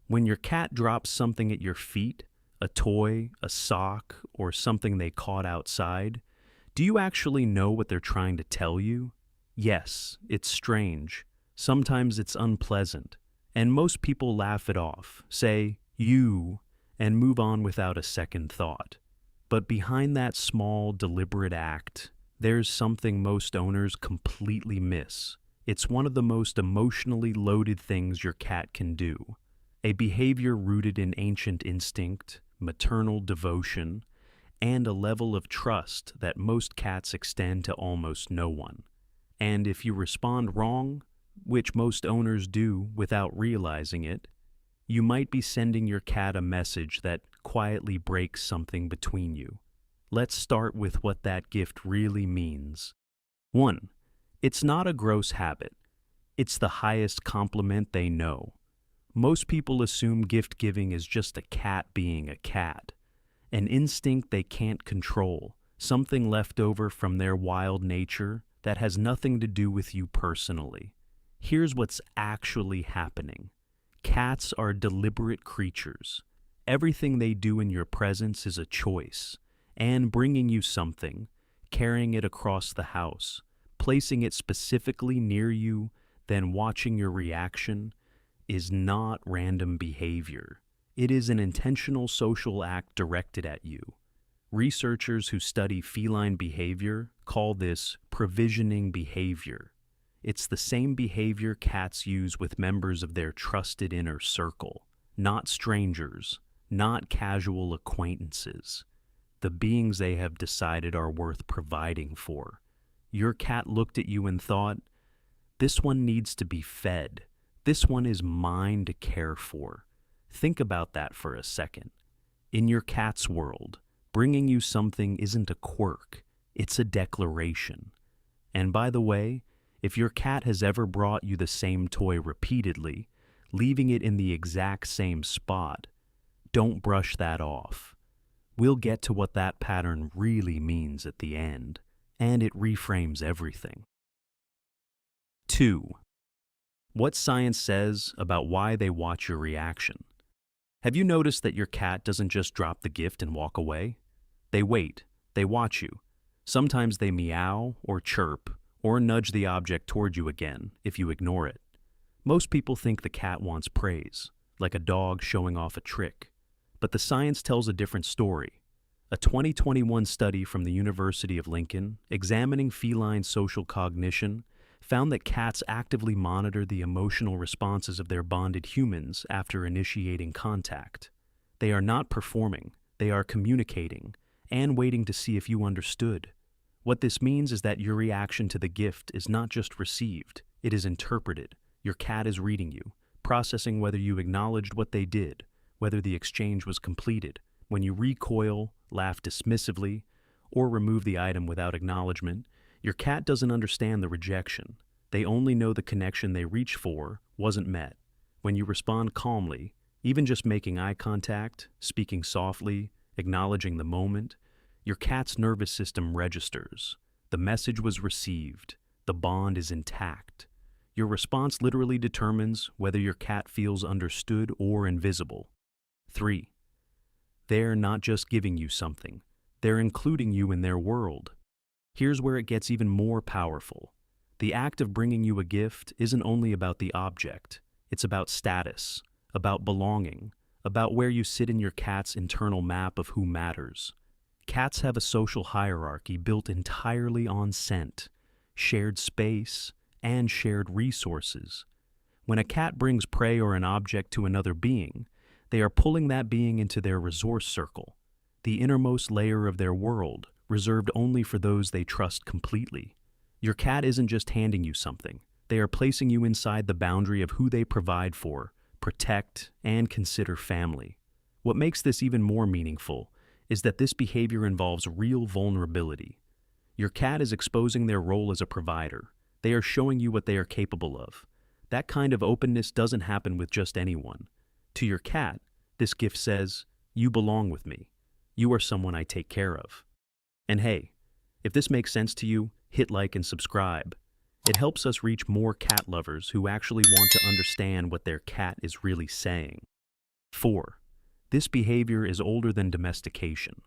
When your cat drops something at your feet, a toy, a sock, or something they caught outside, do you actually know what they're trying to tell you? Yes, it's strange. Sometimes it's unpleasant. And most people laugh it off, say, you, and move on without a second thought. But behind that small, deliberate act, there's something most owners completely miss. It's one of the most emotionally loaded things your cat can do. A behavior rooted in ancient instinct, maternal devotion, and a level of trust that most cats extend to almost no one. And if you respond wrong, which most owners do without realizing it, you might be sending your cat a message that quietly breaks something between you. Let's start with what that gift really means. 1. It's not a gross habit. It's the highest compliment they know. Most people assume gift giving is just a cat being a cat, an instinct they can't control, something left over from their wild nature that has nothing to do with you personally. Here's what's actually happening. Cats are deliberate creatures. Everything they do in your presence is a choice, and bringing you something, carrying it across the house, placing it specifically near you, then watching your reaction, is not random behavior. It is an intentional social act directed at you. Researchers who study feline behavior call this provisioning behavior. It's the same behavior cats use with members of their trusted inner circle, not strangers, not casual acquaintances, the beings they have decided are worth providing for. Your cat looked at you and thought, "This one needs to be fed. This one is mine to care for." Think about that for a second. In your cat's world, bringing you something isn't a quirk, it's a declaration. And by the way, if your cat has ever brought you the same toy repeatedly, leaving it in the exact same spot, don't brush that off. We'll get to what that pattern really means at the end, and it reframes everything. 2. What science says about why they watch your reaction. Have you noticed that your cat doesn't just drop the gift and walk away? They wait, they watch you. Sometimes they meow or chirp or nudge the object toward you again if you ignore it. Most people think the cat wants praise, like a dog showing off a trick. But the science tells a different story. A 2021 study from the University of Lincoln, examining feline social cognition, found that cats actively monitor the emotional responses of their bonded humans after initiating contact. They are not performing, they are communicating, and waiting to see if you understood. What this means is that your reaction to the gift is not just received, it is interpreted. Your cat is reading you, processing whether you acknowledged what they did, whether the exchange was completed. When you recoil, laugh dismissively, or remove the item without acknowledgement, your cat doesn't understand the rejection. They only know the connection they reach for wasn't met. When you respond calmly, even just making eye contact, speaking softly, acknowledging the moment, your cat's nervous system registers. The message was received. The bond is intact. Your response literally determines whether your cat feels understood or invisible. 3. They're not just giving you something. They're including you in their world. Here's where it gets even more powerful. The act of bringing you a gift isn't only about the object. It's about status, about belonging, about where you sit in your cat's internal map of who matters. Cats have a social hierarchy built entirely on scent, shared space, and shared resources. When a cat brings prey or an object to another being, they are pulling that being into their resource circle, the innermost layer of their world, reserved only for those they trust completely. Your cat isn't just handing you something. They are placing you inside the boundary of who they provide for, protect, and consider family. What makes this even more meaningful is that this behavior involves real vulnerability. Your cat is exposing their role as a provider. They are showing you what they are capable of. That kind of openness doesn't happen with just anyone. To your cat, this gift says, "You belong with me. You are someone I take care of." And hey, if this makes sense to you, hit like and subscribe. It helps us reach more cat lovers who actually want to understand what their cat is really saying. 4. This behavior is older than domestication.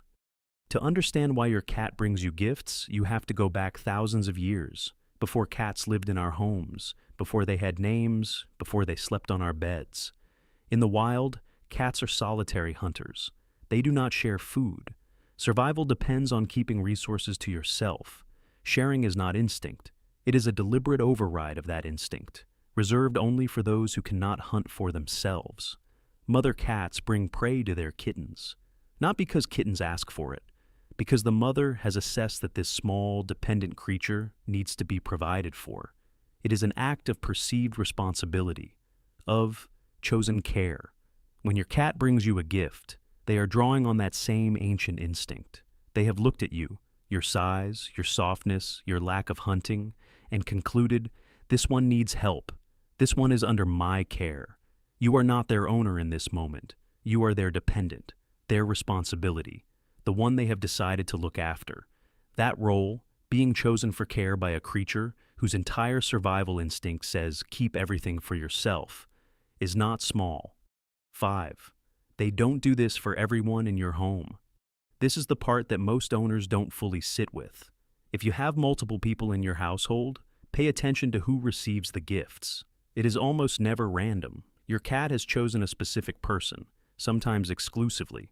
To understand why your cat brings you gifts, you have to go back thousands of years, before cats lived in our homes, before they had names, before they slept on our beds. In the wild, cats are solitary hunters. They do not share food. Survival depends on keeping resources to yourself. Sharing is not instinct. It is a deliberate override of that instinct, reserved only for those who cannot hunt for themselves. Mother cats bring prey to their kittens, not because kittens ask for it, because the mother has assessed that this small, dependent creature needs to be provided for. It is an act of perceived responsibility, of chosen care. When your cat brings you a gift, they are drawing on that same ancient instinct. They have looked at you, your size, your softness, your lack of hunting, and concluded, this one needs help. This one is under my care. You are not their owner in this moment. You are their dependent, their responsibility, the one they have decided to look after. That role, being chosen for care by a creature whose entire survival instinct says keep everything for yourself, is not small. 5. They don't do this for everyone in your home. This is the part that most owners don't fully sit with. If you have multiple people in your household, pay attention to who receives the gifts. It is almost never random. Your cat has chosen a specific person, sometimes exclusively,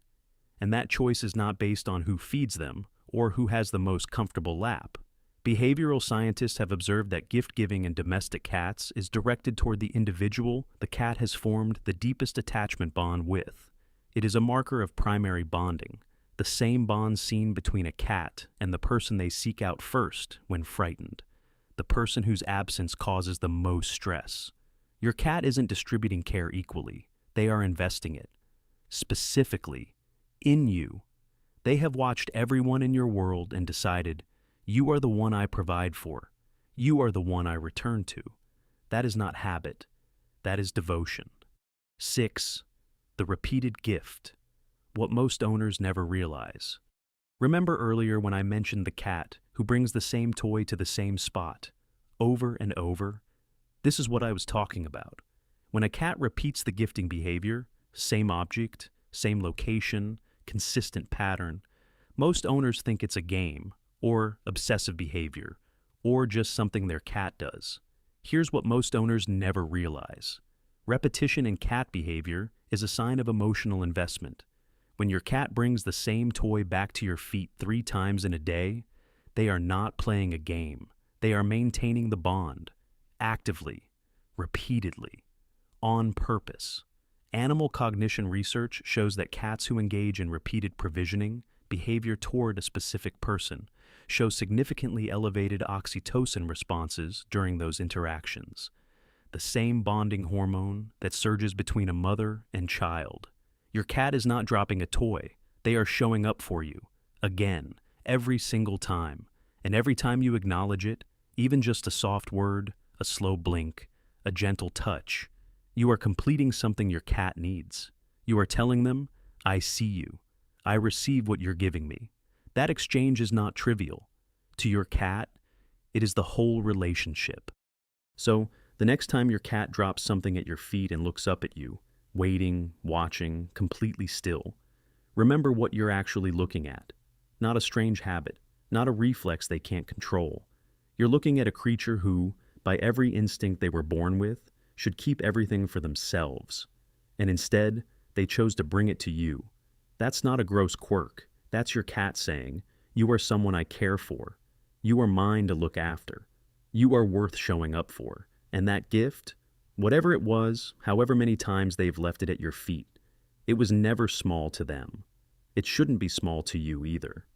and that choice is not based on who feeds them or who has the most comfortable lap. Behavioral scientists have observed that gift-giving in domestic cats is directed toward the individual the cat has formed the deepest attachment bond with. It is a marker of primary bonding, the same bond seen between a cat and the person they seek out first when frightened, the person whose absence causes the most stress. Your cat isn't distributing care equally. They are investing it, specifically, in you. They have watched everyone in your world and decided, you are the one I provide for. You are the one I return to. That is not habit. That is devotion. 6. The repeated gift. What most owners never realize. Remember earlier when I mentioned the cat who brings the same toy to the same spot, over and over? This is what I was talking about. When a cat repeats the gifting behavior, same object, same location, consistent pattern, most owners think it's a game, or obsessive behavior, or just something their cat does. Here's what most owners never realize. Repetition in cat behavior is a sign of emotional investment. When your cat brings the same toy back to your feet 3 times in a day, they are not playing a game. They are maintaining the bond, actively, repeatedly, on purpose. Animal cognition research shows that cats who engage in repeated provisioning, behavior toward a specific person, show significantly elevated oxytocin responses during those interactions, the same bonding hormone that surges between a mother and child. Your cat is not dropping a toy. They are showing up for you, again, every single time. And every time you acknowledge it, even just a soft word, a slow blink, a gentle touch, you are completing something your cat needs. You are telling them, I see you. I receive what you're giving me. That exchange is not trivial. To your cat, it is the whole relationship. So, the next time your cat drops something at your feet and looks up at you, waiting, watching, completely still, remember what you're actually looking at. Not a strange habit, not a reflex they can't control. You're looking at a creature who, by every instinct they were born with, should keep everything for themselves. And instead, they chose to bring it to you. That's not a gross quirk. That's your cat saying, you are someone I care for. You are mine to look after. You are worth showing up for. And that gift, whatever it was, however many times they've left it at your feet, it was never small to them. It shouldn't be small to you either.